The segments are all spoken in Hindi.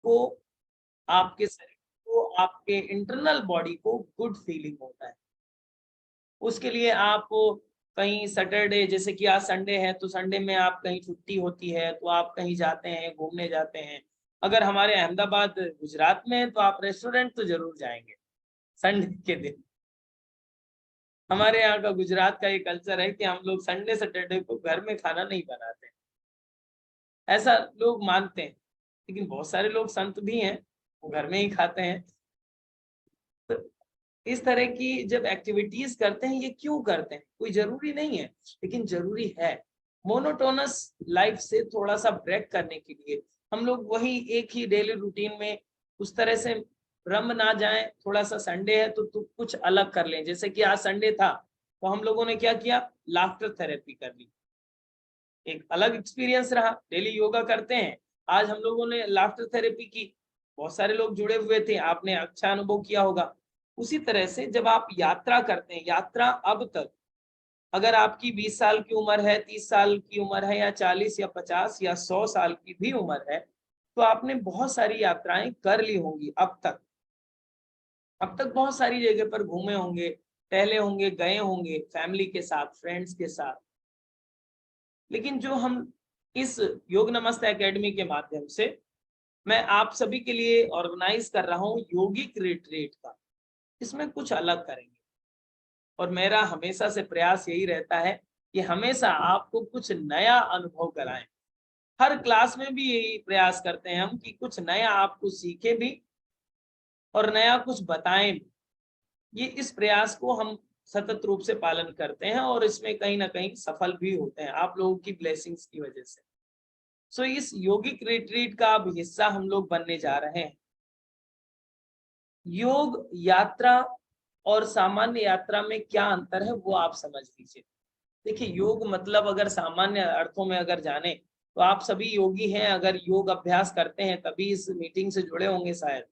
को, आपके शरीर को, आपके इंटरनल बॉडी को गुड फीलिंग होता है। उसके लिए आप कहीं सैटरडे, जैसे कि आज संडे है तो संडे में आप कहीं छुट्टी होती है तो आप कहीं जाते हैं, घूमने जाते हैं। अगर हमारे अहमदाबाद गुजरात में है तो आप रेस्टोरेंट तो जरूर जाएंगे संडे के दिन। हमारे यहाँ का गुजरात का ये कल्चर है कि हम लोग संडे सैटरडे को घर में खाना नहीं बनाते, ऐसा लोग मानते हैं। लेकिन बहुत सारे लोग संत भी हैं, वो घर में ही खाते हैं। तो इस तरह की जब एक्टिविटीज करते हैं, ये क्यों करते हैं, कोई जरूरी नहीं है, लेकिन जरूरी है। मोनोटोनस लाइफ से थोड़ा सा ब्रेक करने के लिए हम लोग वही एक ही डेली रूटीन में उस तरह से रम ना जाएं। थोड़ा सा संडे है तो कुछ अलग कर लें। जैसे कि आज संडे था तो हम लोगों ने क्या किया, लाफ्टर थेरेपी कर ली। एक अलग एक्सपीरियंस रहा। डेली योगा करते हैं, आज हम लोगों ने लाफ्टर थेरेपी की। बहुत सारे लोग जुड़े हुए थे, आपने अच्छा अनुभव किया होगा। उसी तरह से जब आप यात्रा करते हैं, यात्रा अब तक अगर आपकी 20 साल की उम्र है, 30 साल की उम्र है, या 40 या 50 या 100 साल की भी उम्र है, तो आपने बहुत सारी यात्राएं कर ली होंगी अब तक। अब तक बहुत सारी जगह पर घूमे होंगे, टहले होंगे, गए होंगे फैमिली के साथ, फ्रेंड्स के साथ। लेकिन जो हम इस योग नमस्ते एकेडमी के माध्यम से मैं आप सभी के लिए ऑर्गेनाइज कर रहा हूँ योगिक रिट्रीट का, इसमें कुछ अलग करेंगे। और मेरा हमेशा से प्रयास यही रहता है कि हमेशा आपको कुछ नया अनुभव कराएं। हर क्लास में भी यही प्रयास करते हैं हम कि कुछ नया आपको सीखे भी और नया कुछ बताएं भी। ये इस प्रयास को हम सतत रूप से पालन करते हैं और इसमें कहीं ना कहीं सफल भी होते हैं आप लोगों की ब्लेसिंग्स की वजह से। सो इस योगिक रिट्रीट का अब हिस्सा हम लोग बनने जा रहे हैं। योग यात्रा और सामान्य यात्रा में क्या अंतर है वो आप समझ लीजिए। देखिए, योग मतलब अगर सामान्य अर्थों में अगर जाने तो आप सभी योगी हैं, अगर योग अभ्यास करते हैं तभी इस मीटिंग से जुड़े होंगे शायद।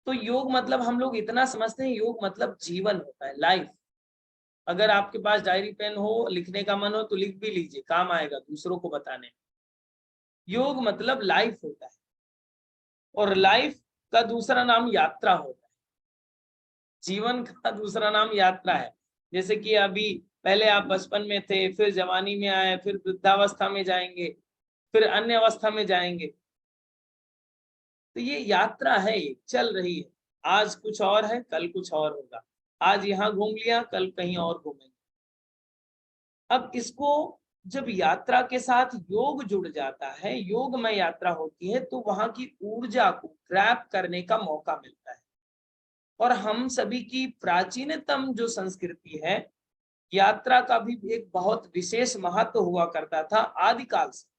तो योग मतलब हम लोग इतना समझते हैं, योग मतलब जीवन होता है, लाइफ। अगर आपके पास डायरी पेन हो, लिखने का मन हो तो लिख भी लीजिए, काम आएगा दूसरों को बताने। योग मतलब लाइफ होता है, और लाइफ का दूसरा नाम यात्रा होता है। जीवन का दूसरा नाम यात्रा है। जैसे कि अभी पहले आप बचपन में थे, फिर जवानी में आए, फिर वृद्धावस्था में जाएंगे, फिर अन्य अवस्था में जाएंगे। तो ये यात्रा है, ये चल रही है। आज कुछ और है, कल कुछ और होगा। आज यहाँ घूम लिया, कल कहीं और घूमेंगे। अब इसको जब यात्रा के साथ योग जुड़ जाता है, योग में यात्रा होती है, तो वहां की ऊर्जा को ग्रैब करने का मौका मिलता है। और हम सभी की प्राचीनतम जो संस्कृति है, यात्रा का भी एक बहुत विशेष महत्व हुआ करता था आदिकाल से।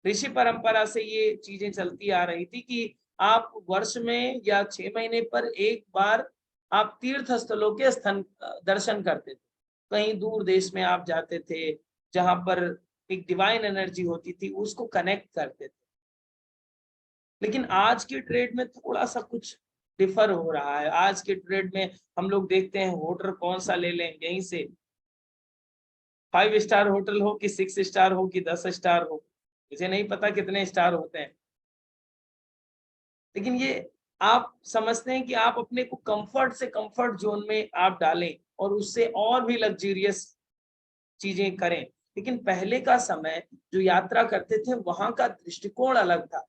ऋषि परंपरा से ये चीजें चलती आ रही थी कि आप वर्ष में या 6 महीने पर एक बार आप तीर्थ स्थलों के स्थान दर्शन करते थे। कहीं दूर देश में आप जाते थे जहां पर एक डिवाइन एनर्जी होती थी, उसको कनेक्ट करते थे। लेकिन आज की ट्रेड में थोड़ा सा कुछ डिफर हो रहा है। आज के ट्रेड में हम लोग देखते हैं होटल कौन सा ले लें, यहीं से 5 स्टार होटल हो कि 6 स्टार हो कि 10 स्टार हो, मुझे नहीं पता कितने स्टार होते हैं। लेकिन ये आप समझते हैं कि आप अपने को कंफर्ट से कंफर्ट जोन में आप डालें और उससे और भी लग्जरियस चीजें करें। लेकिन पहले का समय जो यात्रा करते थे, वहां का दृष्टिकोण अलग था,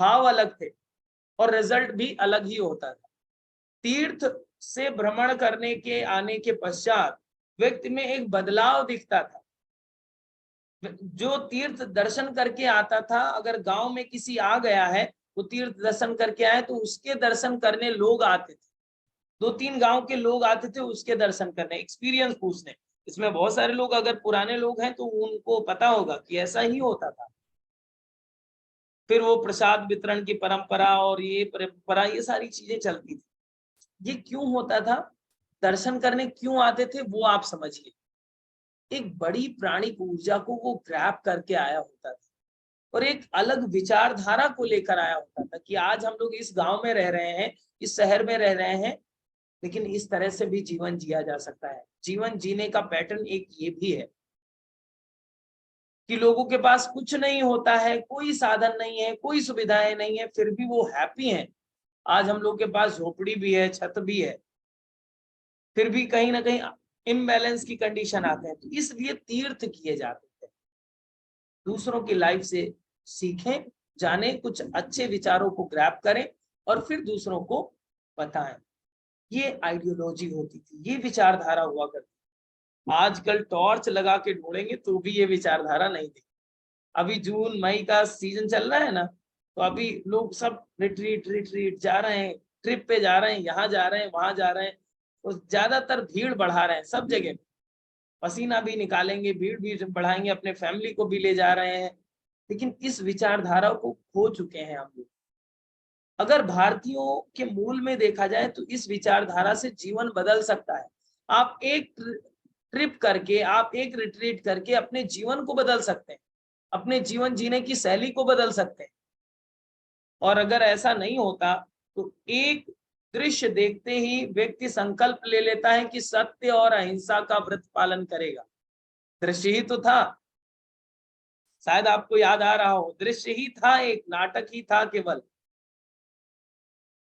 भाव अलग थे, और रिजल्ट भी अलग ही होता था। तीर्थ से भ्रमण करने के आने के पश्चात व्यक्ति में एक बदलाव दिखता था। जो तीर्थ दर्शन करके आता था, अगर गांव में किसी आ गया है, वो तीर्थ दर्शन करके आए तो उसके दर्शन करने लोग आते थे। 2-3 गांव के लोग आते थे उसके दर्शन करने, एक्सपीरियंस पूछने। इसमें बहुत सारे लोग अगर पुराने लोग हैं तो उनको पता होगा कि ऐसा ही होता था। फिर वो प्रसाद वितरण की परंपरा और ये परंपरा, ये सारी चीजें चलती थी। ये क्यों होता था, दर्शन करने क्यों आते थे, वो आप समझिए। एक बड़ी प्राणिक ऊर्जा को वो ग्रैब करके आया होता था और एक अलग विचारधारा को लेकर आया होता था कि आज हम लोग इस गांव में रह रहे हैं, इस शहर में रह रहे हैं, लेकिन इस तरह से भी जीवन जिया जा सकता है। जीवन जीने का पैटर्न एक ये भी है। कि लोगों के पास कुछ नहीं होता है, कोई साधन नहीं है, कोई सुविधाएं नहीं है, फिर भी वो हैप्पी हैं। आज हम लोग के पास झोपड़ी भी है, छत भी है, फिर भी कहीं ना कहीं इम्बैलेंस की कंडीशन आते हैं। तो इसलिए तीर्थ किए जाते हैं, दूसरों की लाइफ से सीखें, जाने, कुछ अच्छे विचारों को ग्रैब करें और फिर दूसरों को बताएं। ये आइडियोलॉजी होती थी, ये विचारधारा हुआ करती। आजकल टॉर्च लगा के ढूंढेंगे तो भी ये विचारधारा नहीं दिखती। अभी जून मई का सीजन चल रहा है ना, तो अभी लोग सब रिट्रीट रिट्रीट जा रहे हैं, ट्रिप पे जा रहे हैं, यहाँ जा रहे हैं, वहां जा रहे हैं, तो ज्यादातर भीड़ बढ़ा रहे हैं सब जगह। पसीना भी निकालेंगे, भीड़ भी बढ़ाएंगे, अपने फैमिली को भी ले जा रहे हैं, लेकिन इस विचारधारा को खो चुके हैं हम लोग। अगर भारतीयों के मूल में देखा जाए तो इस विचारधारा से जीवन बदल सकता है। आप एक ट्रिप करके, आप एक रिट्रीट करके अपने जीवन को बदल सकते हैं, अपने जीवन जीने की शैली को बदल सकते हैं। और अगर ऐसा नहीं होता तो एक दृश्य देखते ही व्यक्ति संकल्प ले लेता है कि सत्य और अहिंसा का व्रत पालन करेगा। दृश्य ही तो था, शायद आपको याद आ रहा हो, दृश्य ही था, एक नाटक ही था केवल।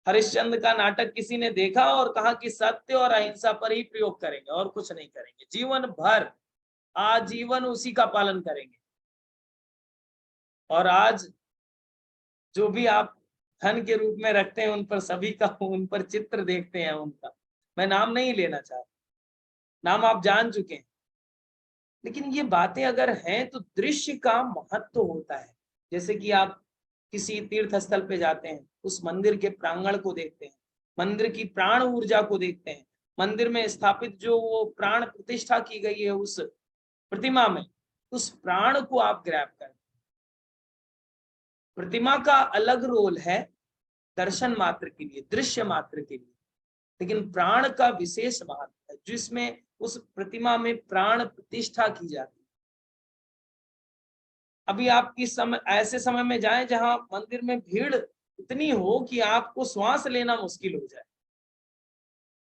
हरिश्चंद्र का नाटक किसी ने देखा और कहा कि सत्य और अहिंसा पर ही प्रयोग करेंगे और कुछ नहीं करेंगे, जीवन भर आजीवन उसी का पालन करेंगे। और आज जो भी आप धन के रूप में रखते हैं, उन पर सभी का, उन पर चित्र देखते हैं उनका, मैं नाम नहीं लेना चाहता, नाम आप जान चुके हैं। लेकिन ये बातें अगर हैं तो दृश्य का महत्व होता है। जैसे कि आप किसी तीर्थ स्थल पे जाते हैं, उस मंदिर के प्रांगण को देखते हैं, मंदिर की प्राण ऊर्जा को देखते हैं, मंदिर में स्थापित जो वो प्राण प्रतिष्ठा की गई है उस प्रतिमा में, उस प्राण को आप ग्रैब करें। प्रतिमा का अलग रोल है दर्शन मात्र के लिए, दृश्य मात्र के लिए, लेकिन प्राण का विशेष महत्व है, जिसमें उस प्रतिमा में प्राण प्रतिष्ठा की जाती है। अभी आप इस समय, ऐसे समय में जाएं जहां मंदिर में भीड़ इतनी हो कि आपको श्वास लेना मुश्किल हो जाए,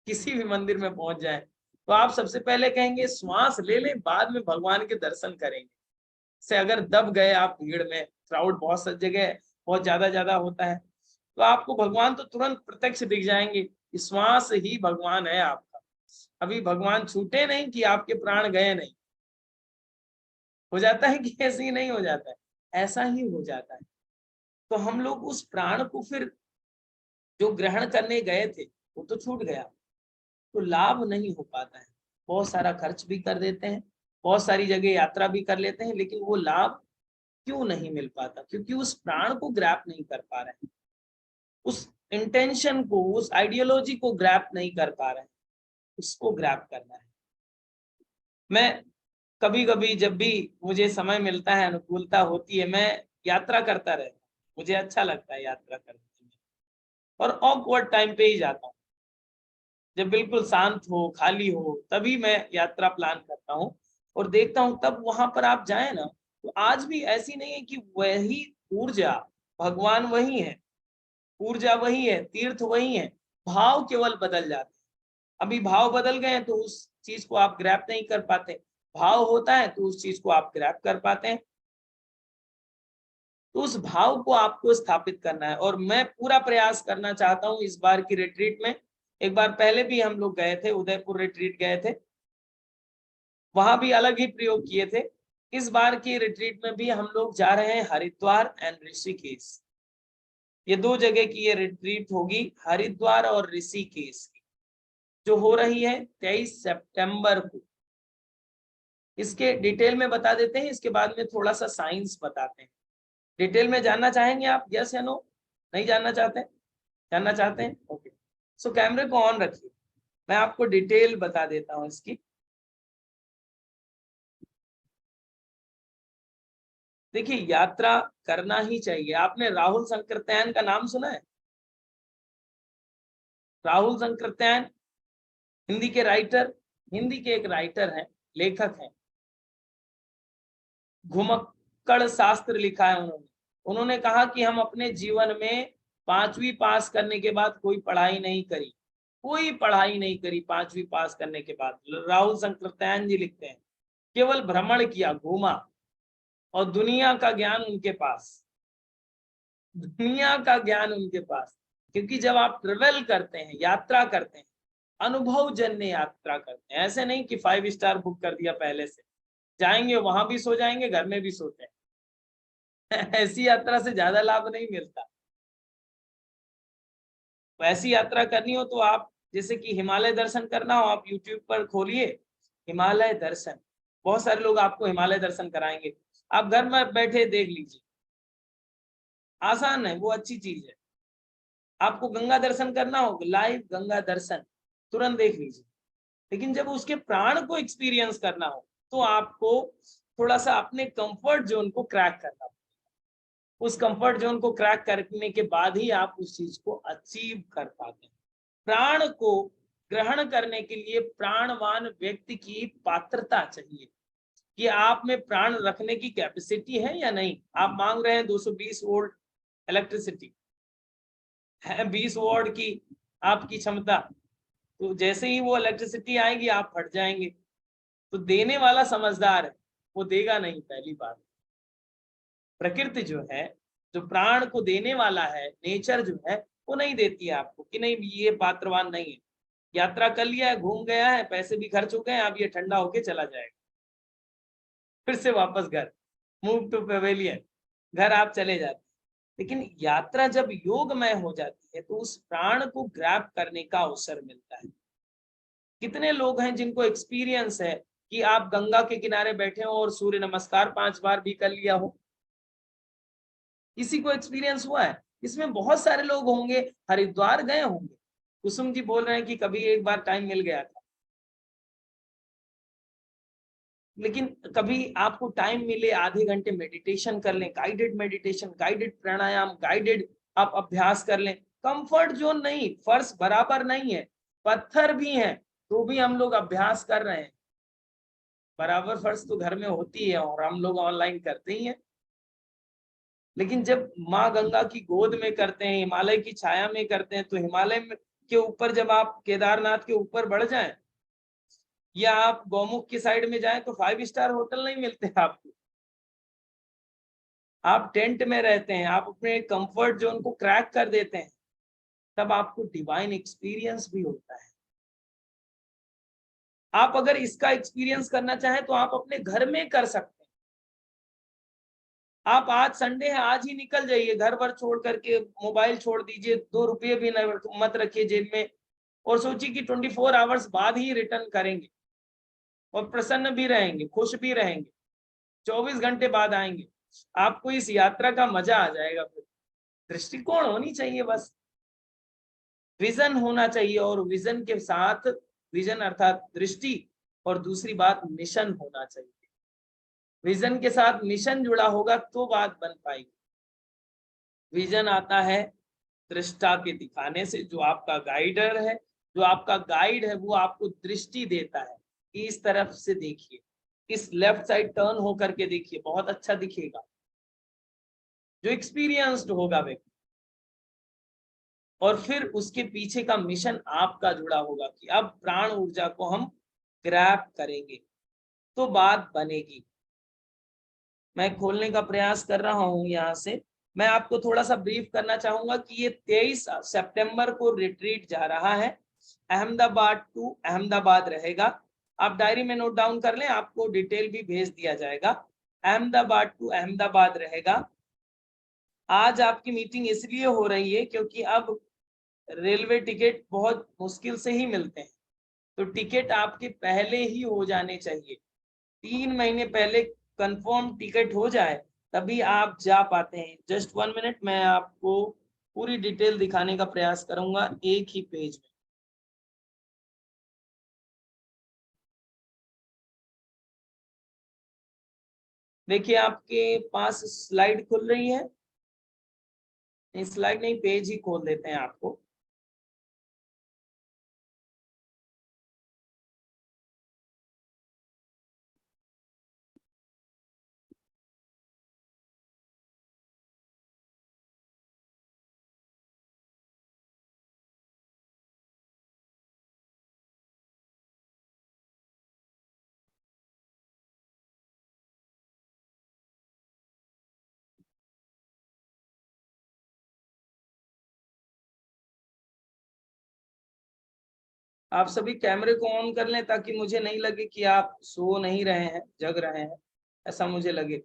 किसी भी मंदिर में पहुंच जाए तो आप सबसे पहले कहेंगे श्वास ले लें, बाद में भगवान के दर्शन करेंगे। से अगर दब गए आप भीड़ में, क्राउड बहुत सा जगह बहुत ज्यादा होता है, तो आपको भगवान तो तुरंत प्रत्यक्ष दिख जाएंगे। श्वास ही भगवान है आपका। अभी भगवान छूटे नहीं कि आपके प्राण गए नहीं। हो जाता है कि ऐसे ही नहीं हो जाता है, ऐसा ही हो जाता है। तो हम लोग उस प्राण को फिर जो ग्रहण करने गए थे वो तो छूट गया, तो लाभ नहीं हो पाता है। बहुत सारा खर्च भी कर देते हैं, बहुत सारी जगह यात्रा भी कर लेते हैं, लेकिन वो लाभ क्यों नहीं मिल पाता? क्योंकि उस प्राण को ग्रैप नहीं कर पा रहे हैं, उस इंटेंशन को, उस आइडियोलॉजी को ग्रैप नहीं कर पा रहे हैं। उसको ग्रैप करना है। मैं कभी कभी जब भी मुझे समय मिलता है, अनुकूलता होती है, मैं यात्रा करता रहता हूँ। मुझे अच्छा लगता है यात्रा करने में, और ऑकवर्ड टाइम पे ही जाता हूँ। जब बिल्कुल शांत हो, खाली हो, तभी मैं यात्रा प्लान करता हूँ और देखता हूँ। तब वहां पर आप जाए ना, तो आज भी ऐसी नहीं है कि वही ऊर्जा, भगवान वही है, ऊर्जा वही है, तीर्थ वही है, भाव केवल बदल जाते हैं। अभी भाव बदल गए हैं तो उस चीज को आप ग्रैप नहीं कर पाते, भाव होता है तो उस चीज को आप ग्रैप कर पाते हैं। तो उस भाव को आपको स्थापित करना है, और मैं पूरा प्रयास करना चाहता हूँ इस बार की रिट्रीट में। एक बार पहले भी हम लोग गए थे, उदयपुर रिट्रीट गए थे, वहां भी अलग ही प्रयोग किए थे। इस बार की रिट्रीट में भी हम लोग जा रहे हैं हरिद्वार एंड ऋषिकेश। ये दो जगह की ये रिट्रीट होगी, हरिद्वार और ऋषिकेश की, जो हो रही है 23 सितंबर को। इसके डिटेल में बता देते हैं, इसके बाद में थोड़ा सा साइंस बताते हैं। डिटेल में जानना चाहेंगे आप? यस या नो? नहीं जानना चाहते हैं? जानना चाहते हैं? ओके, सो कैमरे को ऑन रखिए, मैं आपको डिटेल बता देता हूँ इसकी। देखिए, यात्रा करना ही चाहिए। आपने राहुल संकृत्यायन का नाम सुना है? राहुल संकृत्यायन हिंदी के राइटर, हिंदी के एक राइटर हैं, लेखक हैं। घुमक्कड़ शास्त्र लिखा है उन्होंने। उन्होंने कहा कि हम अपने जीवन में 5वीं पास करने के बाद कोई पढ़ाई नहीं करी, कोई पढ़ाई नहीं करी 5वीं पास करने के बाद। राहुल संकृत्यायन जी लिखते हैं, केवल भ्रमण किया, घूमा, और दुनिया का ज्ञान उनके पास, दुनिया का ज्ञान उनके पास। क्योंकि जब आप ट्रेवल करते हैं, यात्रा करते हैं, अनुभव जन्य यात्रा करते हैं, ऐसे नहीं कि 5 स्टार बुक कर दिया पहले से, जाएंगे वहां भी सो जाएंगे, घर में भी सोते हैं। ऐसी यात्रा से ज्यादा लाभ नहीं मिलता। ऐसी यात्रा करनी हो तो आप, जैसे कि हिमालय दर्शन करना हो, आप यूट्यूब पर खोलिए हिमालय दर्शन, बहुत सारे लोग आपको हिमालय दर्शन कराएंगे, आप घर में बैठे देख लीजिए, आसान है, वो अच्छी चीज है। आपको गंगा दर्शन करना हो, लाइव गंगा दर्शन तुरंत देख लीजिए। लेकिन जब उसके प्राण को एक्सपीरियंस करना हो तो आपको थोड़ा सा अपने कंफर्ट जोन को क्रैक करना हो। उस कंफर्ट जोन को क्रैक करने के बाद ही आप उस चीज को अचीव कर पाते हैं। प्राण को ग्रहण करने के लिए प्राणवान व्यक्ति की पात्रता चाहिए कि आप में प्राण रखने की कैपेसिटी है या नहीं। आप मांग रहे हैं 220 वोल्ट इलेक्ट्रिसिटी है, 20 वॉट की आपकी क्षमता, तो जैसे ही वो इलेक्ट्रिसिटी आएगी आप फट जाएंगे। तो देने वाला समझदार है, वो देगा नहीं। पहली बात, प्रकृति जो है, जो प्राण को देने वाला है, नेचर जो है, वो नहीं देती है आपको कि नहीं ये पात्रवान नहीं है। यात्रा कर लिया है, घूम गया है, पैसे भी खर्च हो गए हैं, अब ये ठंडा होके चला जाएगा, फिर से वापस घर, मूव टू पेवेलियन, घर आप चले जाते हैं। लेकिन यात्रा जब योगमय हो जाती है तो उस प्राण को ग्रैब करने का अवसर मिलता है। कितने लोग हैं जिनको एक्सपीरियंस है कि आप गंगा के किनारे बैठे हो और सूर्य नमस्कार 5 बार भी कर लिया हो? किसी को एक्सपीरियंस हुआ है? इसमें बहुत सारे लोग होंगे हरिद्वार गए होंगे। कुसुम जी बोल रहे हैं कि कभी एक बार टाइम मिल गया था, लेकिन कभी आपको टाइम मिले, आधे घंटे मेडिटेशन कर लें, गाइडेड मेडिटेशन, गाइडेड प्राणायाम, गाइडेड आप अभ्यास कर लें। कंफर्ट जोन नहीं, फर्श बराबर नहीं है, पत्थर भी हैं, तो भी हम लोग अभ्यास कर रहे हैं। बराबर फर्श तो घर में होती है और हम लोग ऑनलाइन करते ही हैं। लेकिन जब माँ गंगा की गोद में करते हैं, हिमालय की छाया में करते हैं, तो हिमालय में के ऊपर जब आप केदारनाथ के ऊपर बढ़ जाएं या आप गौमुख की साइड में जाएं तो 5 स्टार होटल नहीं मिलते आपको। आप टेंट में रहते हैं, आप अपने कंफर्ट जोन को क्रैक कर देते हैं, तब आपको डिवाइन एक्सपीरियंस भी होता है। आप अगर इसका एक्सपीरियंस करना चाहें तो आप अपने घर में कर सकते हैं। आप आज संडे है, आज ही निकल जाइए, घर भर छोड़ करके मोबाइल छोड़ दीजिए, 2 रुपये भी मत रखिए जेब में, और सोचिए कि 24 आवर्स बाद ही रिटर्न करेंगे, और प्रसन्न भी रहेंगे, खुश भी रहेंगे, 24 घंटे बाद आएंगे। आपको इस यात्रा का मजा आ जाएगा। फिर दृष्टिकोण होनी चाहिए, बस विजन होना चाहिए, और विजन के साथ, विजन अर्थात दृष्टि, और दूसरी बात मिशन होना चाहिए। विजन के साथ मिशन जुड़ा होगा तो बात बन पाएगी। विजन आता है दृष्टा के दिखाने से, जो आपका गाइडर है, जो आपका गाइड है, वो आपको दृष्टि देता है कि इस तरफ से देखिए, इस लेफ्ट साइड टर्न होकर के देखिए, बहुत अच्छा दिखेगा। जो एक्सपीरियंस्ड होगा व्यक्ति, और फिर उसके पीछे का मिशन आपका जुड़ा होगा कि अब प्राण ऊर्जा को हम ग्रैब करेंगे तो बात बनेगी। मैं खोलने का प्रयास कर रहा हूं यहाँ से। मैं आपको थोड़ा सा ब्रीफ करना चाहूंगा कि ये 23 सितंबर को रिट्रीट जा रहा है, अहमदाबाद टू अहमदाबाद रहेगा। आप डायरी में नोट डाउन कर लें, आपको डिटेल भी भेज दिया जाएगा। अहमदाबाद टू अहमदाबाद रहेगा। आज आपकी मीटिंग इसलिए हो रही है क्योंकि अब रेलवे टिकट बहुत मुश्किल से ही मिलते हैं, तो टिकट आपके पहले ही हो जाने चाहिए। 3 महीने पहले कंफर्म टिकट हो जाए तभी आप जा पाते हैं। जस्ट 1 मिनट, मैं आपको पूरी डिटेल दिखाने का प्रयास करूंगा एक ही पेज में। देखिए आपके पास स्लाइड खुल रही है, स्लाइड नहीं, पेज ही खोल देते हैं आपको। आप सभी कैमरे को ऑन कर लें ताकि मुझे नहीं लगे कि आप सो नहीं रहे हैं, जग रहे हैं, ऐसा मुझे लगे।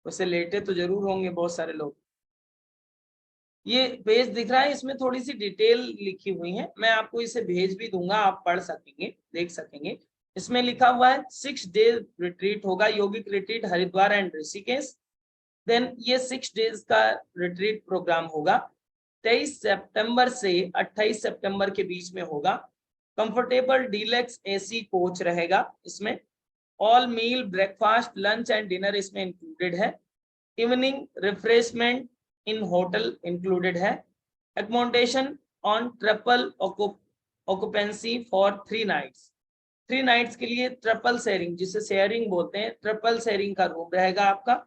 वैसे लेटे तो जरूर होंगे बहुत सारे लोग। ये पेज दिख रहा है, इसमें थोड़ी सी डिटेल लिखी हुई है, मैं आपको इसे भेज भी दूंगा, आप पढ़ सकेंगे, देख सकेंगे। इसमें लिखा हुआ है 6 डे रिट्रीट होगा, योगिक retreat Haridwar and Rishikesh. Then ये 6 डेज का रिट्रीट प्रोग्राम होगा, 23 सितंबर से 28 सितंबर के बीच में होगा। कंफर्टेबल डीलक्स एसी कोच रहेगा इसमें। All meal, breakfast, lunch and dinner इसमें इंक्लूडेड है। Evening refreshment in hotel included है। Accommodation on triple occupancy for 3 nights. 3 nights के लिए ट्रिपल शेयरिंग, जिसे शेयरिंग बोलते हैं, ट्रिपल शेयरिंग का रूम रहेगा आपका।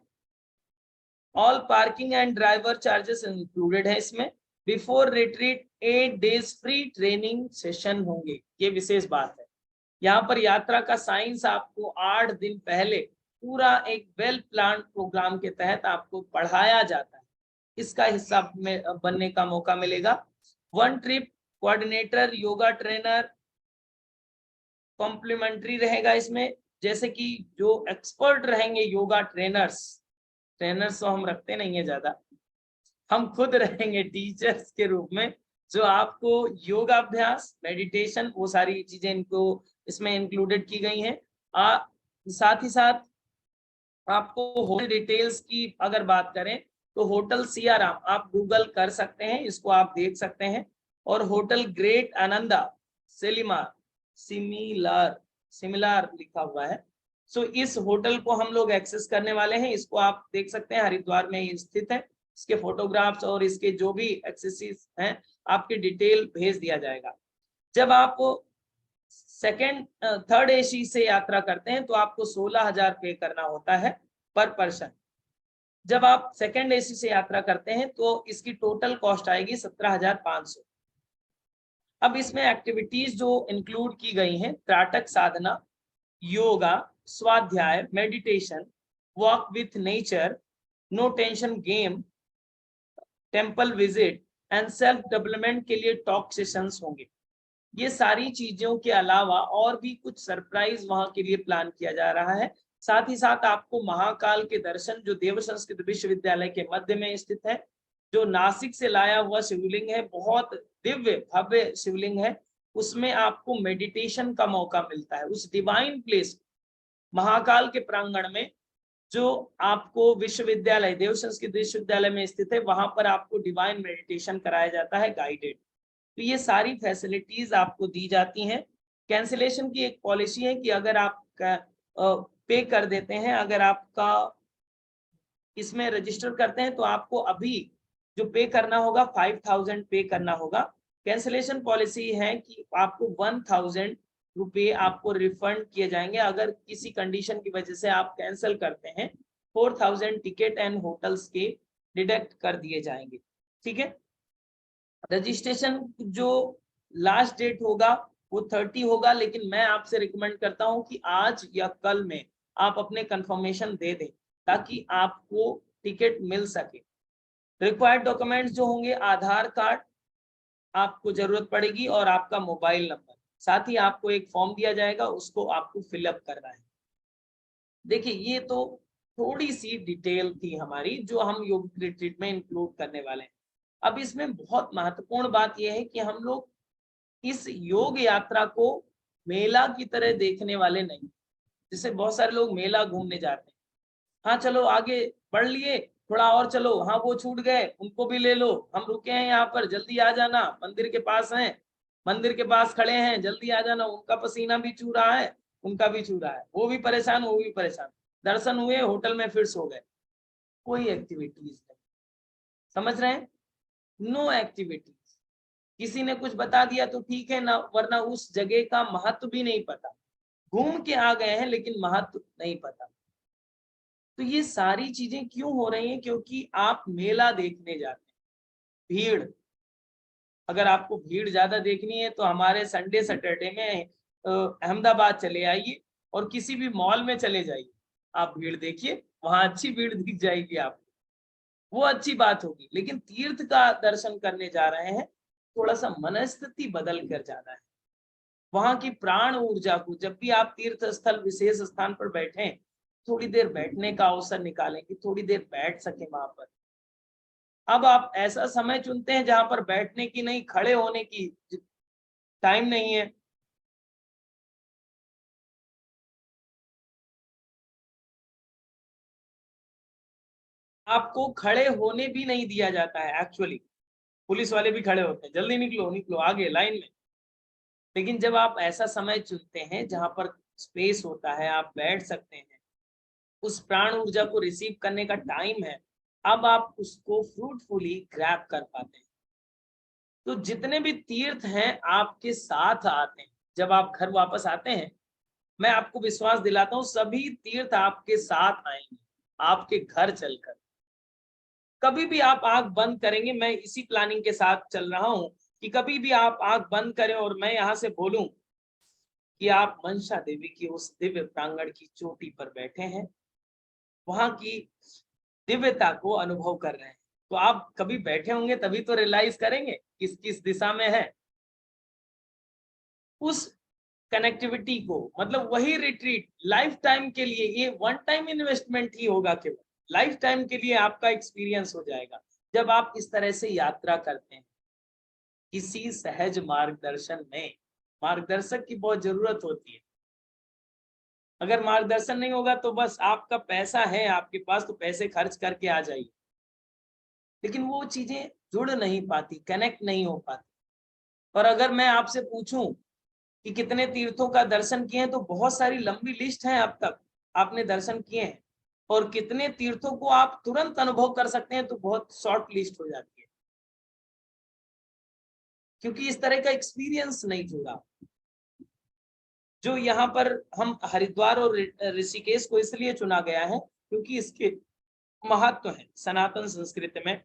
All parking and driver charges included है इसमें। Before retreat 8 days free training session होंगे, ये विशेष बात है। यहाँ पर यात्रा का साइंस आपको 8 दिन पहले पूरा एक वेल प्लान प्रोग्राम के तहत आपको पढ़ाया जाता है, इसका हिस्सा में बनने का मौका मिलेगा। 1 trip coordinator, yoga trainer complimentary रहेगा इसमें, जैसे कि जो एक्सपर्ट रहेंगे योगा ट्रेनर्स तो हम रखते नहीं है ज्यादा, हम खुद रहेंगे टीचर्स के रूप में, जो आपको योगा अभ्यास, मेडिटेशन, वो सारी चीजें इनको इसमें इंक्लूडेड की गई हैं। साथ ही साथ आपको होटल डिटेल्स की अगर बात करें तो होटल सियाराम आप गूगल कर सकते हैं, इसको आप देख सकते हैं। और होटल ग्रेट आनंदा सिमिलार लिखा हुआ है। सो इस होटल को हम लोग एक्सेस करने वाले हैं, इसको आप देख सकते हैं, हरिद्वार में ही स्थित है। इसके फोटोग्राफ्स और इसके जो भी एक्सेसरीज हैं आपके डिटेल भेज दिया जाएगा। जब आप थर्ड एसी से यात्रा करते हैं तो आपको 16,000 पे करना होता है पर पर्सन। जब आप सेकंड एसी से यात्रा करते हैं तो इसकी टोटल कॉस्ट आएगी 17,500। अब इसमें एक्टिविटीज जो इंक्लूड की गई हैं, त्राटक साधना, योगा, स्वाध्याय, meditation, walk with nature, no tension game, temple visit and self development के लिए टॉक सेशंस होंगे। ये सारी चीजों के अलावा और भी कुछ सरप्राइज वहां के लिए प्लान किया जा रहा है। साथ ही साथ आपको महाकाल के दर्शन, जो देव संस्कृत विश्वविद्यालय के मध्य में स्थित है, जो नासिक से लाया हुआ शिवलिंग है, बहुत दिव्य भव्य शिवलिंग है, उसमें आपको मेडिटेशन का मौका मिलता है। उस डिवाइन प्लेस महाकाल के प्रांगण में जो आपको विश्वविद्यालय, देव संस्कृत विश्वविद्यालय में स्थित है, वहां पर आपको डिवाइन मेडिटेशन कराया जाता है गाइडेड। तो ये सारी फैसिलिटीज आपको दी जाती हैं। कैंसिलेशन की एक पॉलिसी है कि अगर आप पे कर देते हैं, अगर आपका इसमें रजिस्टर करते हैं तो आपको अभी जो पे करना होगा 5,000 पे करना होगा। कैंसिलेशन पॉलिसी है कि आपको 1,000 रुपये आपको रिफंड किए जाएंगे अगर किसी कंडीशन की वजह से आप कैंसिल करते हैं। 4,000 टिकट एंड होटल्स के डिडक्ट कर दिए जाएंगे। ठीक है, रजिस्ट्रेशन जो लास्ट डेट होगा वो 30 होगा, लेकिन मैं आपसे रिकमेंड करता हूं कि आज या कल में आप अपने कंफर्मेशन दे दें ताकि आपको टिकट मिल सके। रिक्वायर्ड डॉक्यूमेंट्स जो होंगे, आधार कार्ड आपको जरूरत पड़ेगी और आपका मोबाइल नंबर, साथ ही आपको एक फॉर्म दिया जाएगा, उसको आपको फिलअप करना है। देखिए, ये तो थोड़ी सी डिटेल थी हमारी जो हम योग रिट्रीट में इंक्लूड करने वाले हैं। अब इसमें बहुत महत्वपूर्ण बात यह है कि हम लोग इस योग यात्रा को मेला की तरह देखने वाले नहीं। जैसे बहुत सारे लोग मेला घूमने जाते हैं, हाँ चलो आगे बढ़ लिए, थोड़ा और चलो, हाँ वो छूट गए उनको भी ले लो, हम रुके हैं यहाँ पर, जल्दी आ जाना, मंदिर के पास हैं, मंदिर के पास खड़े हैं, जल्दी आ जाना, उनका पसीना भी छू रहा है, उनका भी छू रहा है, वो भी परेशान, वो भी परेशान, दर्शन हुए, होटल में फिर सो गए, कोई एक्टिविटीज नहीं। समझ रहे हैं? No activities. किसी ने कुछ बता दिया तो ठीक है ना, वरना उस जगह का महत्व भी नहीं पता, घूम के आ गए हैं लेकिन महत्व नहीं पता। तो ये सारी चीजें क्यों हो रही हैं? क्योंकि आप मेला देखने जाते हैं, भीड़। अगर आपको भीड़ ज्यादा देखनी है तो हमारे संडे सैटरडे में अहमदाबाद चले आइए और किसी भी मॉल में चले जाइए, आप भीड़ देखिए, वहां अच्छी भीड़ दिख जाएगी आपको, वो अच्छी बात होगी। लेकिन तीर्थ का दर्शन करने जा रहे हैं, थोड़ा सा मनस्थिति बदल कर जाना है। वहां की प्राण ऊर्जा को, जब भी आप तीर्थ स्थल विशेष स्थान पर बैठे, थोड़ी देर बैठने का अवसर निकालें कि थोड़ी देर बैठ सके वहां पर। अब आप ऐसा समय चुनते हैं जहां पर बैठने की नहीं, खड़े होने की टाइम नहीं है, आपको खड़े होने भी नहीं दिया जाता है एक्चुअली। पुलिस वाले भी खड़े होते हैं, जल्दी निकलो निकलो आगे लाइन में। लेकिन जब आप ऐसा समय चुनते हैं जहां पर स्पेस होता है, आप बैठ सकते हैं, उस प्राण ऊर्जा को रिसीव करने का टाइम है, अब आप उसको फ्रूटफुली ग्रैब कर पाते हैं। तो जितने भी तीर्थ हैं आपके साथ आते हैं, जब आप घर वापस आते हैं, मैं आपको विश्वास दिलाता हूँ सभी तीर्थ आपके साथ आएंगे, आपके घर चलकर। कभी भी आप आंख बंद करेंगे, मैं इसी प्लानिंग के साथ चल रहा हूं कि कभी भी आप आंख बंद करें और मैं यहां से बोलूं कि आप मनसा देवी की उस दिव्य प्रांगण की चोटी पर बैठे हैं, वहां की दिव्यता को अनुभव कर रहे हैं, तो आप कभी बैठे होंगे तभी तो रियलाइज करेंगे किस किस दिशा में है। उस कनेक्टिविटी को, मतलब वही रिट्रीट लाइफ टाइम के लिए, ये वन टाइम इन्वेस्टमेंट ही होगा, केवल लाइफ टाइम के लिए आपका एक्सपीरियंस हो जाएगा जब आप इस तरह से यात्रा करते हैं। किसी सहज मार्गदर्शन में, मार्गदर्शक की बहुत जरूरत होती है। अगर मार्गदर्शन नहीं होगा तो बस आपका पैसा है आपके पास तो पैसे खर्च करके आ जाइए, लेकिन वो चीजें जुड़ नहीं पाती, कनेक्ट नहीं हो पाती। और अगर मैं आपसे पूछूं कि कितने तीर्थों का दर्शन किए हैं, तो बहुत सारी लंबी लिस्ट है अब तक आपने दर्शन किए हैं, और कितने तीर्थों को आप तुरंत अनुभव कर सकते हैं, तो बहुत शॉर्ट लिस्ट हो जाती है, क्योंकि इस तरह का एक्सपीरियंस नहीं जुड़ा। जो यहाँ पर हम हरिद्वार और ऋषिकेश को इसलिए चुना गया है क्योंकि इसके महत्व है सनातन संस्कृति में,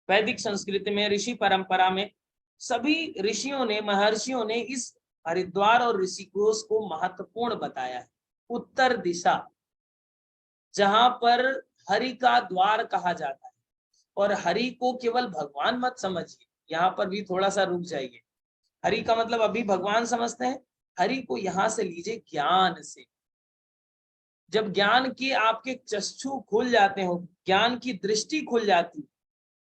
वैदिक संस्कृति में, ऋषि परंपरा में। सभी ऋषियों ने, महर्षियों ने इस हरिद्वार और ऋषिकेश को महत्वपूर्ण बताया है। उत्तर दिशा, जहां पर हरि का द्वार कहा जाता है, और हरि को केवल भगवान मत समझिए, यहाँ पर भी थोड़ा सा रुक जाइए। हरि का मतलब अभी भगवान समझते हैं, हरि को यहां से लीजिए ज्ञान से। जब ज्ञान की आपके चक्षु खुल जाते हो, ज्ञान की दृष्टि खुल जाती,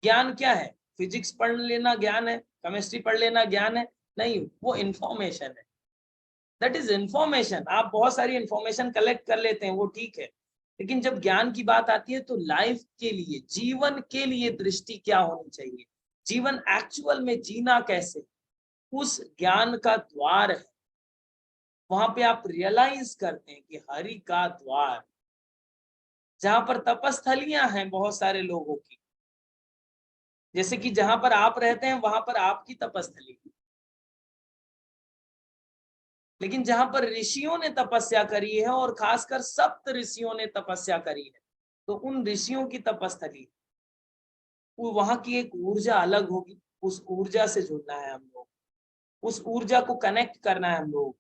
ज्ञान क्या है? फिजिक्स पढ़ लेना ज्ञान है, केमिस्ट्री पढ़ लेना ज्ञान है? नहीं, वो इंफॉर्मेशन है, दैट इज इंफॉर्मेशन। आप बहुत सारी इंफॉर्मेशन कलेक्ट कर लेते हैं, वो ठीक है, लेकिन जब ज्ञान की बात आती है तो लाइफ के लिए, जीवन के लिए दृष्टि क्या होनी चाहिए, जीवन एक्चुअल में जीना कैसे, उस ज्ञान का द्वार है। वहां पे आप रियलाइज करते हैं कि हरि का द्वार, जहां पर तपस्थलियां हैं बहुत सारे लोगों की, जैसे कि जहां पर आप रहते हैं वहां पर आपकी तपस्थली, लेकिन जहां पर ऋषियों ने तपस्या करी है, और खासकर सप्त ऋषियों ने तपस्या करी है, तो उन ऋषियों की तपस्थली, वहां की एक ऊर्जा अलग होगी। उस ऊर्जा से जुड़ना है हम लोग, उस ऊर्जा को कनेक्ट करना है हम लोग।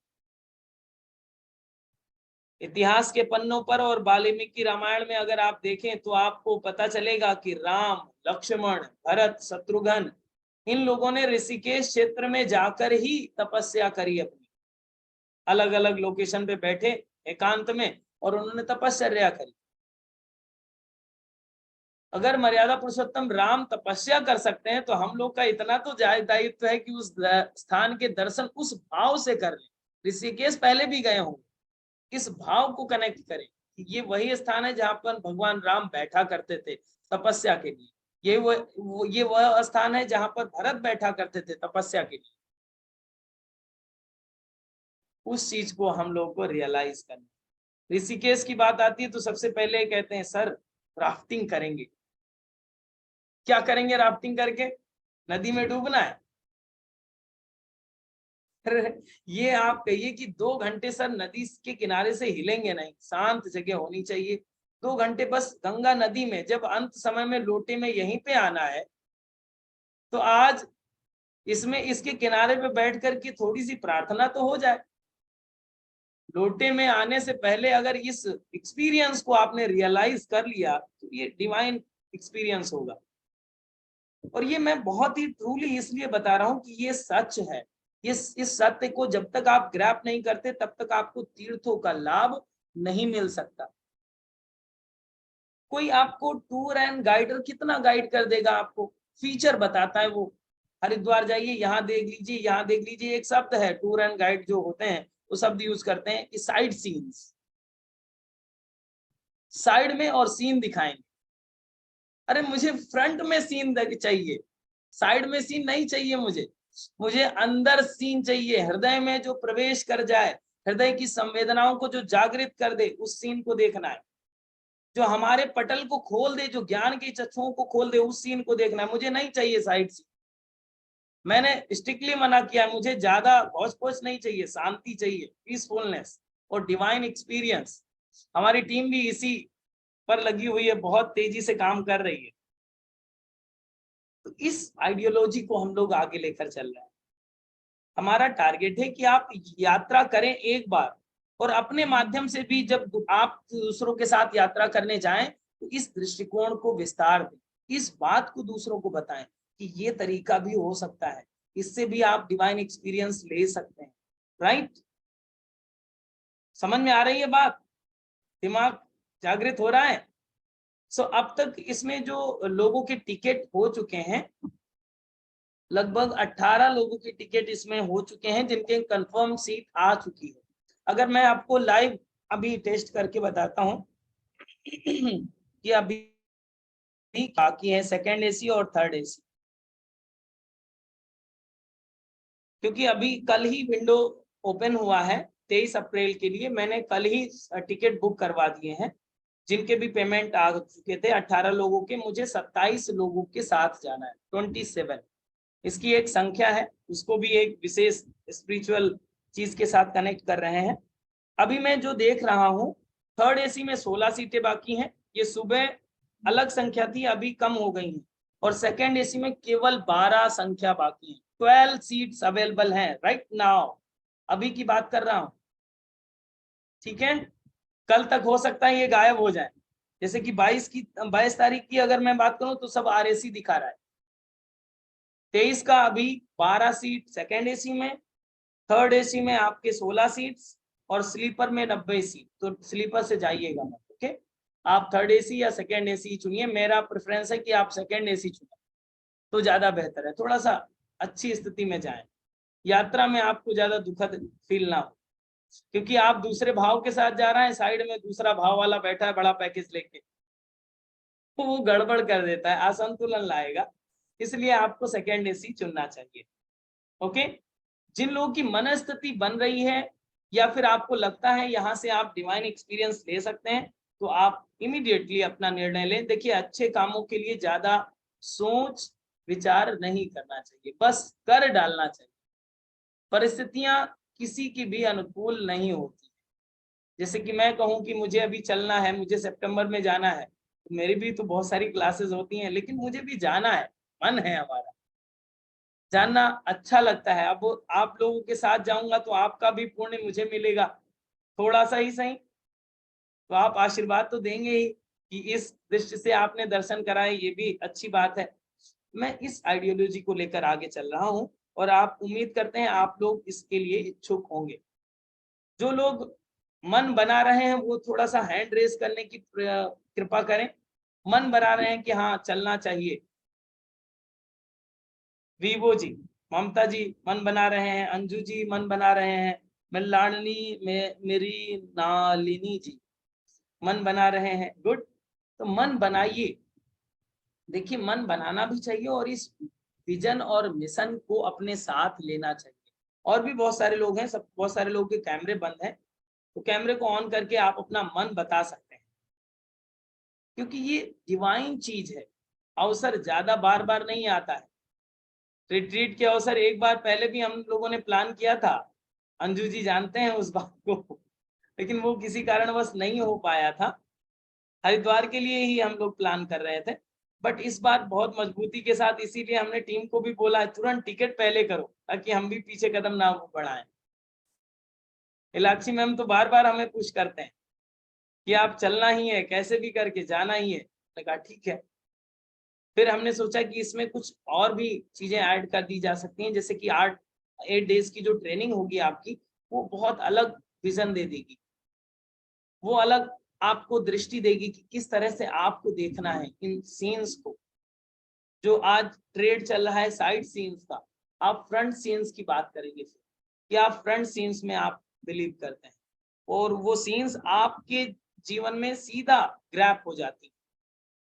इतिहास के पन्नों पर और वाल्मीकि रामायण में अगर आप देखें तो आपको पता चलेगा कि राम, लक्ष्मण, भरत, शत्रुघ्न, इन लोगों ने ऋषिकेश क्षेत्र में जाकर ही तपस्या करी अपनी, अलग अलग लोकेशन पे बैठे एकांत में, और उन्होंने तपस्या करी। अगर मर्यादा पुरुषोत्तम राम तपस्या कर सकते हैं, तो हम लोग का इतना तो दायित्व है कि उस स्थान के दर्शन उस भाव से कर लें। ऋषिकेश पहले भी गए होंगे, इस भाव को कनेक्ट करें कि ये वही स्थान है जहां पर भगवान राम बैठा करते थे तपस्या के लिए, ये वह स्थान है जहां पर भरत बैठा करते थे तपस्या के लिए। उस चीज को हम लोग को रियलाइज करना। ऋषिकेश की बात आती है तो सबसे पहले कहते हैं सर राफ्टिंग करेंगे। क्या करेंगे राफ्टिंग करके? नदी में डूबना है? ये आप कहिए कि 2 घंटे सर नदी के किनारे से हिलेंगे नहीं, शांत जगह होनी चाहिए। 2 घंटे बस गंगा नदी में, जब अंत समय में लोटे में यहीं पे आना है, तो आज इसमें इसके किनारे पे बैठ कर के थोड़ी सी प्रार्थना तो हो जाए। लोटे में आने से पहले अगर इस एक्सपीरियंस को आपने रियलाइज कर लिया तो ये डिवाइन एक्सपीरियंस होगा। और ये मैं बहुत ही ट्रूली इसलिए बता रहा हूं कि ये सच है। इस सत्य को जब तक आप ग्रैप नहीं करते तब तक आपको तीर्थों का लाभ नहीं मिल सकता। कोई आपको टूर एंड गाइडर कितना गाइड कर देगा, आपको फीचर बताता है वो, हरिद्वार जाइए यहाँ देख लीजिए, यहाँ देख लीजिए। एक शब्द है टूर एंड गाइड जो होते हैं वो शब्द यूज करते हैं कि साइड सीन्स, साइड में और सीन दिखाएंगे। अरे मुझे फ्रंट में सीन चाहिए, साइड में सीन नहीं चाहिए। मुझे अंदर सीन चाहिए, हृदय में जो प्रवेश कर जाए, हृदय की संवेदनाओं को जो जागृत कर दे, उस सीन को देखना है। जो हमारे पटल को खोल दे, जो ज्ञान की चक्षुओं को खोल दे, उस सीन को देखना है। मुझे नहीं चाहिए साइड सीन। मैंने स्ट्रिक्टली मना किया, मुझे ज्यादा हौच पौच नहीं चाहिए, शांति चाहिए, पीसफुलनेस और डिवाइन एक्सपीरियंस। हमारी टीम भी इसी पर लगी हुई है, बहुत तेजी से काम कर रही है। तो इस आइडियोलॉजी को हम लोग आगे लेकर चल रहे हैं। हमारा टारगेट है कि आप यात्रा करें एक बार, और अपने माध्यम से भी जब आप दूसरों के साथ यात्रा करने जाएं तो इस दृष्टिकोण को विस्तार दें, इस बात को दूसरों को बताएं कि ये तरीका भी हो सकता है, इससे भी आप डिवाइन एक्सपीरियंस ले सकते हैं। राइट? समझ में आ रही है बात? दिमाग जागृत हो रहा है? सो अब तक इसमें जो लोगों के टिकट हो चुके हैं, लगभग 18 लोगों के टिकट इसमें हो चुके हैं जिनके कंफर्म सीट आ चुकी है। अगर मैं आपको लाइव अभी टेस्ट करके बताता हूं कि अभी बाकी है सेकंड एसी और थर्ड एसी, क्योंकि अभी कल ही विंडो ओपन हुआ है 23 अप्रैल के लिए। मैंने कल ही टिकट बुक करवा दिए हैं, जिनके भी पेमेंट आ चुके थे 18 लोगों के। मुझे 27 लोगों के साथ जाना है, 27। इसकी एक संख्या है, उसको भी एक विशेष स्पिरिचुअल चीज के साथ कनेक्ट कर रहे हैं। अभी मैं जो देख रहा हूँ, थर्ड एसी में 16 सीटें बाकी हैं। ये सुबह अलग संख्या थी, अभी कम हो गई हैं। और सेकेंड एसी में केवल 12 संख्या बाकी है, 12 सीट्स अवेलेबल हैं राइट नाउ, अभी की बात कर रहा हूँ। ठीक है, कल तक हो सकता है ये गायब हो जाए। जैसे कि 22 तारीख की अगर मैं बात करूं तो सब आरएसी दिखा रहा है। 23 का अभी 12 सीट सेकेंड एसी में, थर्ड एसी में आपके 16 सीट्स और स्लीपर में 90 सीट। तो स्लीपर से जाइएगा मत, ओके? आप थर्ड एसी या सेकेंड एसी चुनिए। मेरा प्रेफरेंस है कि आप सेकेंड एसी चुने तो ज्यादा बेहतर है, थोड़ा सा अच्छी स्थिति में जाएं, यात्रा में आपको ज्यादा दुखद फील ना हो। क्योंकि आप दूसरे भाव के साथ जा रहे हैं, साइड में दूसरा भाव वाला बैठा है बड़ा पैकेज लेके, तो वो गड़बड़ कर देता है, असंतुलन लाएगा। इसलिए आपको सेकेंड एसी चुनना चाहिए। ओके? जिन लोगों की मनस्थिति बन रही है या फिर आपको लगता है यहाँ से आप डिवाइन एक्सपीरियंस ले सकते हैं, तो आप इमीडिएटली अपना निर्णय लें। देखिए, अच्छे कामों के लिए ज्यादा सोच विचार नहीं करना चाहिए, बस कर डालना चाहिए। परिस्थितियां किसी की भी अनुकूल नहीं होती। जैसे कि मैं कहूँ कि मुझे अभी चलना है, मुझे सितंबर में जाना है, तो मेरी भी तो बहुत सारी क्लासेस होती हैं, लेकिन मुझे भी जाना है, मन है हमारा, जानना अच्छा लगता है। अब आप लोगों के साथ जाऊंगा तो आपका भी पुण्य मुझे मिलेगा, थोड़ा सा ही सही, तो आप आशीर्वाद तो देंगे ही कि इस दृष्टि से आपने दर्शन कराए, ये भी अच्छी बात है। मैं इस आइडियोलॉजी को लेकर आगे चल रहा हूँ और आप उम्मीद करते हैं आप लोग इसके लिए इच्छुक होंगे। जो लोग मन बना रहे हैं वो थोड़ा सा हैंड रेस करने की कृपा करें। मन बना रहे हैं कि हाँ चलना चाहिए। वीवो जी, ममता जी मन बना रहे हैं, अंजू जी मन बना रहे हैं, मिलानी में मेरी नालिनी जी मन बना रहे हैं। गुड, तो मन बनाइए। देखिए, मन बनाना भी चाहिए और इस विजन और मिशन को अपने साथ लेना चाहिए। और भी बहुत सारे लोग हैं, सब बहुत सारे लोगों के कैमरे बंद हैं, तो कैमरे को ऑन करके आप अपना मन बता सकते हैं, क्योंकि ये डिवाइन चीज है। अवसर ज्यादा बार बार नहीं आता है। रिट्रीट के अवसर एक बार पहले भी हम लोगों ने प्लान किया था, अंजू जी जानते हैं उस बात को, लेकिन वो किसी कारणवश नहीं हो पाया था। हरिद्वार के लिए ही हम लोग प्लान कर रहे थे, बट इस बार बहुत मजबूती के साथ, इसीलिए हमने टीम को भी बोला है तुरंत टिकट पहले करो, ताकि हम भी पीछे कदम ना बढ़ाएं। इलाक्षी मैम तो बार बार हमें पुश करते हैं कि आप चलना ही है, कैसे भी करके जाना ही है। मैंने कहा ठीक है। फिर हमने सोचा कि इसमें कुछ और भी चीजें ऐड कर दी जा सकती हैं, जैसे कि आर्ट 8 डेज की जो ट्रेनिंग होगी आपकी, वो बहुत अलग विजन दे देगी, वो अलग आपको दृष्टि देगी कि किस तरह से आपको देखना है इन सीन्स को। जो आज ट्रेड चल रहा है साइड सीन्स का, आप फ्रंट सीन्स की बात करेंगे फिर कि आप फ्रंट सीन्स में आप बिलीव करते हैं और वो सीन्स आपके जीवन में सीधा ग्रैप हो जाती है।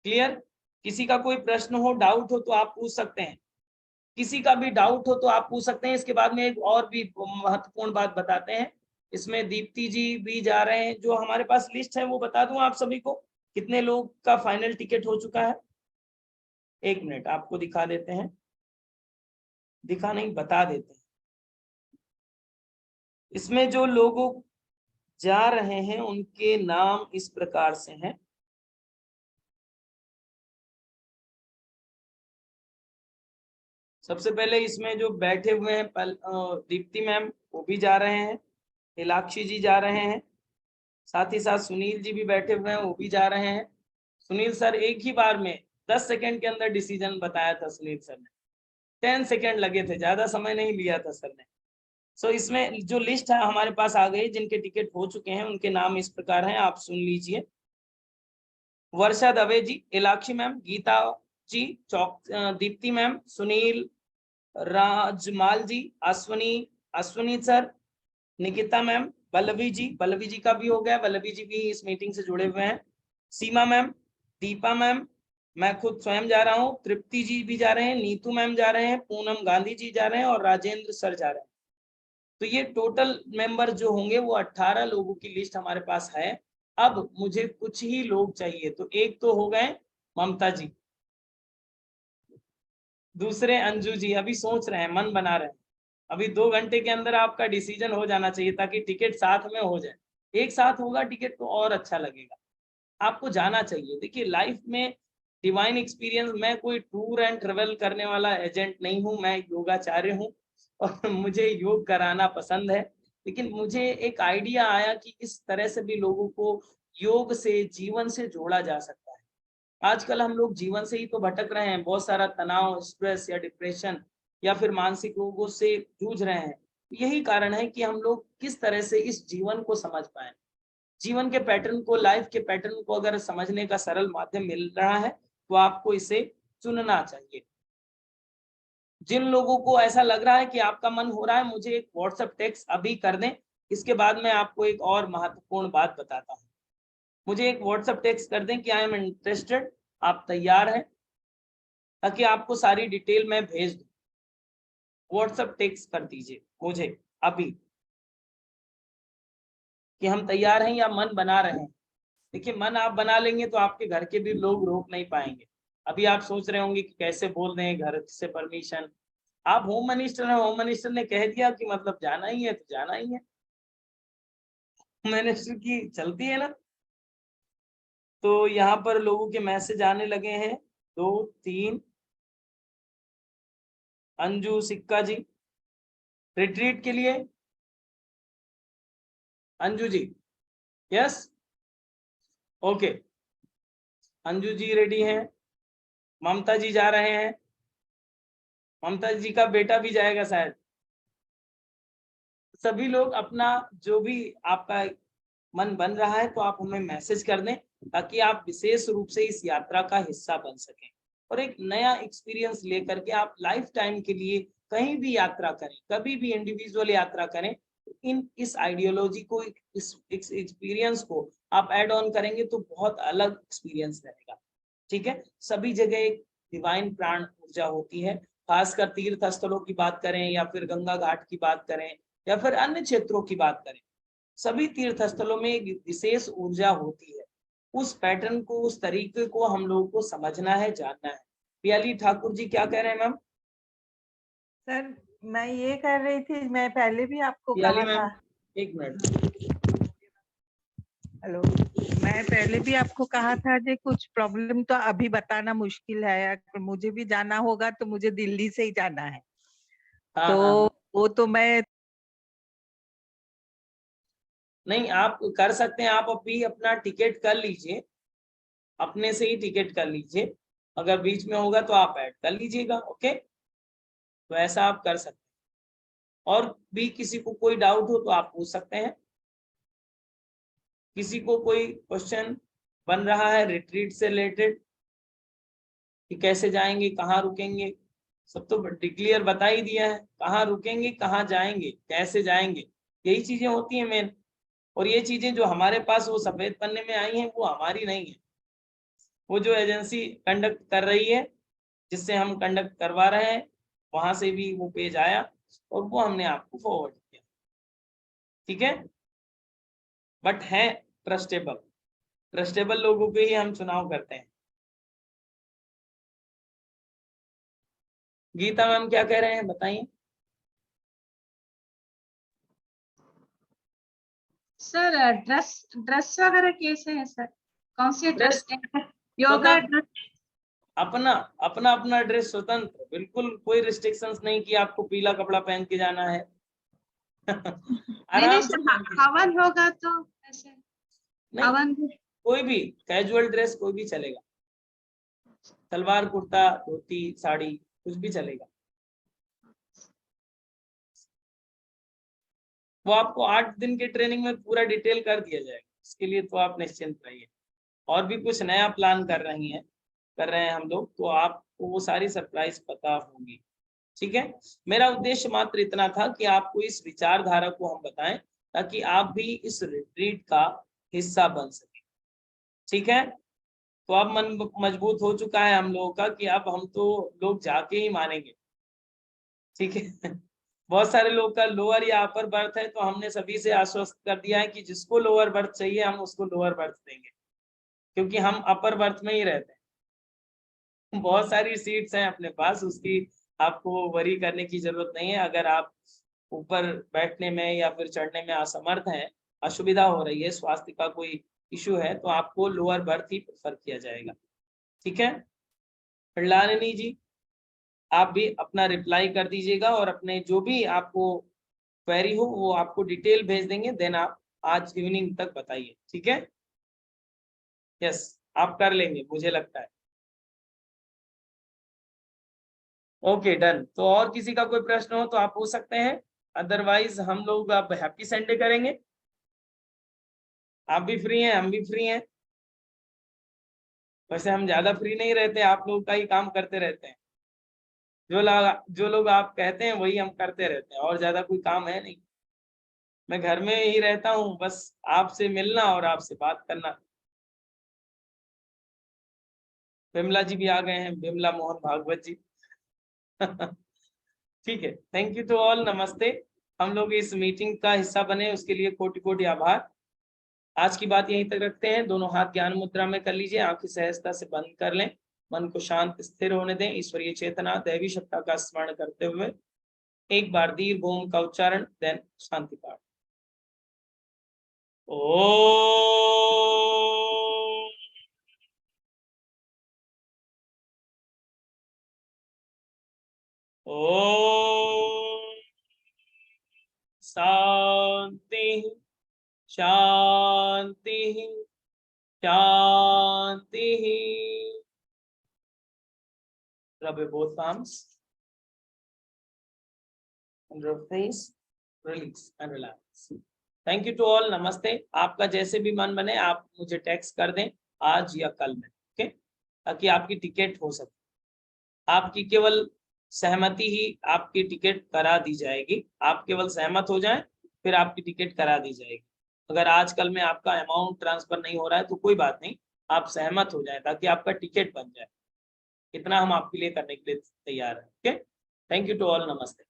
क्लियर? किसी का कोई प्रश्न हो, डाउट हो तो आप पूछ सकते हैं, किसी का भी डाउट हो तो आप पूछ सकते हैं। इसके बाद में एक और भी महत्वपूर्ण बात बताते हैं, इसमें दीप्ति जी भी जा रहे हैं। जो हमारे पास लिस्ट है वो बता दूं आप सभी को, कितने लोग का फाइनल टिकट हो चुका है। 1 मिनट आपको दिखा देते हैं, दिखा नहीं बता देते हैं। इसमें जो लोग जा रहे हैं उनके नाम इस प्रकार से हैं। सबसे पहले इसमें जो बैठे हुए हैं दीप्ति मैम वो भी जा रहे हैं, नीलाक्षी जी जा रहे हैं, साथ ही साथ सुनील जी भी बैठे हुए हैं, वो भी जा रहे हैं। सुनील सर एक ही बार में 10 सेकंड के अंदर डिसीजन बताया था सुनील सर ने, 10 सेकंड लगे थे, ज्यादा समय नहीं लिया था सर ने। सो इसमें जो लिस्ट है हमारे पास आ गई, जिनके टिकट हो चुके हैं उनके नाम इस प्रकार हैं, आप सुन लीजिए। वर्षा दवे जी, इलाक्षी मैम, गीता जी, दीप्ति मैम, सुनील, राजमाल जी, अश्वनी सर, निकिता मैम, बल्लवी जी का भी हो गया, बल्लवी जी भी इस मीटिंग से जुड़े हुए हैं, सीमा मैम, दीपा मैम, मैं खुद स्वयं जा रहा हूँ, तृप्ति जी भी जा रहे हैं, नीतू मैम जा रहे हैं, पूनम गांधी जी जा रहे हैं और राजेंद्र सर जा रहे हैं। तो ये टोटल मेंबर जो होंगे वो 18 लोगों की लिस्ट हमारे पास है। अब मुझे कुछ ही लोग चाहिए, तो एक तो हो गए ममता जी, दूसरे अंजू जी, अभी सोच रहे हैं, मन बना रहे हैं, अभी 2 घंटे के अंदर आपका डिसीजन हो जाना चाहिए ताकि टिकट साथ में हो जाए। एक साथ होगा टिकट तो और अच्छा लगेगा। आपको जाना चाहिए। देखिए लाइफ में डिवाइन एक्सपीरियंस, मैं कोई टूर एंड ट्रेवल करने वाला एजेंट नहीं हूँ, मैं योगाचार्य हूँ और मुझे योग कराना पसंद है। लेकिन मुझे एक आइडिया आया कि इस तरह से भी लोगों को योग से, जीवन से जोड़ा जा सकता है। आजकल हम लोग जीवन से ही तो भटक रहे हैं, बहुत सारा तनाव, स्ट्रेस या डिप्रेशन या फिर मानसिक रोगों से जूझ रहे हैं। यही कारण है कि हम लोग किस तरह से इस जीवन को समझ पाए। जीवन के पैटर्न को, लाइफ के पैटर्न को अगर समझने का सरल माध्यम मिल रहा है तो आपको इसे चुनना चाहिए। जिन लोगों को ऐसा लग रहा है कि आपका मन हो रहा है, मुझे एक व्हाट्सएप टेक्स्ट अभी कर दें, इसके बाद मैं आपको एक और महत्वपूर्ण बात बताता हूँ। मुझे एक व्हाट्सएप टेक्स्ट कर दें कि आई एम इंटरेस्टेड, आप तैयार हैं, ताकि आपको सारी डिटेल मैं भेज दूं। व्हाट्सएप टेक्स्ट कर दीजिए मुझे अभी कि हम तैयार हैं या मन बना रहे हैं। देखिए मन आप बना लेंगे तो आपके घर के भी लोग रोक नहीं पाएंगे। अभी आप सोच रहे होंगे कि कैसे बोल रहे हैं घर से परमिशन। आप होम मिनिस्टर हैं, होम मिनिस्टर ने कह दिया कि मतलब जाना ही है तो जाना ही है, मिनिस्टर की चलती है ना। तो यहाँ पर लोगों के मैसेज आने लगे हैं, 2 3। अंजू सिक्का जी रिट्रीट के लिए, Anju ji yes, okay, Anju ji ready हैं, ममता जी जा रहे हैं, ममता जी का बेटा भी जाएगा शायद। सभी लोग अपना जो भी आपका मन बन रहा है तो आप हमें मैसेज कर दें, ताकि आप विशेष रूप से इस यात्रा का हिस्सा बन सकें और एक नया एक्सपीरियंस लेकर के आप लाइफ टाइम के लिए कहीं भी यात्रा करें, कभी भी इंडिविजुअल यात्रा करें। इन इस आइडियोलॉजी को, इस एक्सपीरियंस को आप ऐड ऑन करेंगे तो बहुत अलग एक्सपीरियंस रहेगा। ठीक है, सभी जगह एक डिवाइन प्राण ऊर्जा होती है, खासकर तीर्थ स्थलों की बात करें या फिर गंगा घाट की बात करें या फिर अन्य क्षेत्रों की बात करें, सभी तीर्थ स्थलों में एक विशेष ऊर्जा होती है। उस पैटर्न को, उस तरीके को हम लोगों को समझना है, जानना है। पियाली ठाकुर जी क्या कह रहे हैं मैम? सर मैं ये कर रही थी, मैं पहले भी आपको पियाली कहा था। Ma'am 1 minute. हेलो, मैं पहले भी आपको कहा था कि कुछ प्रॉब्लम तो अभी बताना मुश्किल है, अगर मुझे भी जाना होगा तो मुझे दिल्ली से ही जाना है। हाँ तो हाँ हाँ, वो तो मैं नहीं आप कर सकते हैं, आप अभी अपना टिकट कर लीजिए, अपने से ही टिकट कर लीजिए। अगर बीच में होगा तो आप ऐड कर लीजिएगा, ओके, तो ऐसा आप कर सकते हैं। और भी किसी को कोई डाउट हो तो आप पूछ सकते हैं। किसी को कोई क्वेश्चन बन रहा है रिट्रीट से रिलेटेड कि कैसे जाएंगे, कहाँ रुकेंगे? सब तो क्लियर बता ही दिया है, कहाँ रुकेंगे, कहाँ जाएंगे, कैसे जाएंगे, यही चीजें होती हैं मेन। और ये चीजें जो हमारे पास वो सफेद पन्ने में आई हैं वो हमारी नहीं है, वो जो एजेंसी कंडक्ट कर रही है, जिससे हम कंडक्ट करवा रहे हैं, वहां से भी वो पेज आया और वो हमने आपको फॉरवर्ड किया। ठीक है, बट है ट्रस्टेबल, ट्रस्टेबल लोगों पे ही हम चुनाव करते हैं। गीता मैम क्या कह रहे हैं बताइए। सर ड्रेस ड्रेस वगैरह कैसे है सर? कौन सी ड्रेस? योगा ड्रेस? अपना अपना अपना ड्रेस स्वतंत्र, बिल्कुल कोई रिस्ट्रिक्शंस नहीं कि आपको पीला कपड़ा पहन के जाना है। आराम से पहन के हवन होगा तो ऐसे? नहीं, हवन कोई भी कैजुअल ड्रेस कोई भी चलेगा, सलवार कुर्ता धोती साड़ी कुछ भी चलेगा। वो आपको 8 दिन के ट्रेनिंग में पूरा डिटेल कर दिया जाएगा, इसके लिए तो आप निश्चिंत रहिए। और भी कुछ नया प्लान कर रहे हैं हम लोग, तो आपको वो सारी सरप्राइज पता होगी। ठीक है, मेरा उद्देश्य मात्र इतना था कि आपको इस विचारधारा को हम बताएं ताकि आप भी इस रिट्रीट का हिस्सा बन सके। ठीक है, तो अब मन मजबूत हो चुका है हम लोगों का कि अब हम तो लोग जाके ही मानेंगे। ठीक है, बहुत सारे लोग का लोअर या अपर बर्थ है, तो हमने सभी से आश्वस्त कर दिया है कि जिसको लोअर बर्थ चाहिए हम उसको लोअर बर्थ देंगे, क्योंकि हम अपर बर्थ में ही रहते हैं। बहुत सारी सीट्स हैं अपने पास, उसकी आपको वरी करने की जरूरत नहीं है। अगर आप ऊपर बैठने में या फिर चढ़ने में असमर्थ हैं, असुविधा हो रही है, स्वास्थ्य का कोई इशू है, तो आपको लोअर बर्थ ही प्रेफर किया जाएगा। ठीक है, प्रहलादिनी जी आप भी अपना रिप्लाई कर दीजिएगा और अपने जो भी आपको क्वेरी हो वो आपको डिटेल भेज देंगे, देन आप आज इवनिंग तक बताइए। ठीक है, यस आप कर लेंगे मुझे लगता है। ओके डन, तो और किसी का कोई प्रश्न हो तो आप पूछ सकते हैं, अदरवाइज हम लोग अब हैप्पी संडे करेंगे। आप भी फ्री हैं, हम भी फ्री हैं, वैसे हम ज्यादा फ्री नहीं रहते, आप लोग का ही काम करते रहते हैं। जो लोग आप कहते हैं वही हम करते रहते हैं, और ज्यादा कोई काम है नहीं। मैं घर में ही रहता हूँ, बस आपसे मिलना और आपसे बात करना। बिमला जी भी आ गए हैं, बिमला मोहन भागवत जी। ठीक है, थैंक यू टू ऑल, नमस्ते। हम लोग इस मीटिंग का हिस्सा बने उसके लिए कोटि कोटि आभार। आज की बात यहीं तक रखते हैं, दोनों हाथ ज्ञान मुद्रा में कर लीजिए, आंखें सहजता से बंद कर लें, मन को शांत स्थिर होने दें, ईश्वरीय चेतना दैवी सत्ता का स्मरण करते हुए एक बार दीर्घ ओम का उच्चारण, देन शांति पाठ। ओम ओम शांति शांति शांति। Rub both palms and your face, release and relax. Thank you to all, नमस्ते। आपका जैसे भी मन बने आप मुझे टेक्स्ट कर दें आज या कल में, ओके, ताकि आपकी टिकट हो सके। आपकी केवल सहमति ही आपकी टिकट करा दी जाएगी, आप केवल सहमत हो जाएं फिर आपकी टिकट करा दी जाएगी। अगर आज कल में आपका अमाउंट ट्रांसफर नहीं हो रहा है तो कोई बात नहीं, आप सहमत हो जाएं ताकि आपका टिकट बन जाए। इतना हम आपके लिए करने के लिए तैयार हैं। Okay, thank you to all, नमस्ते।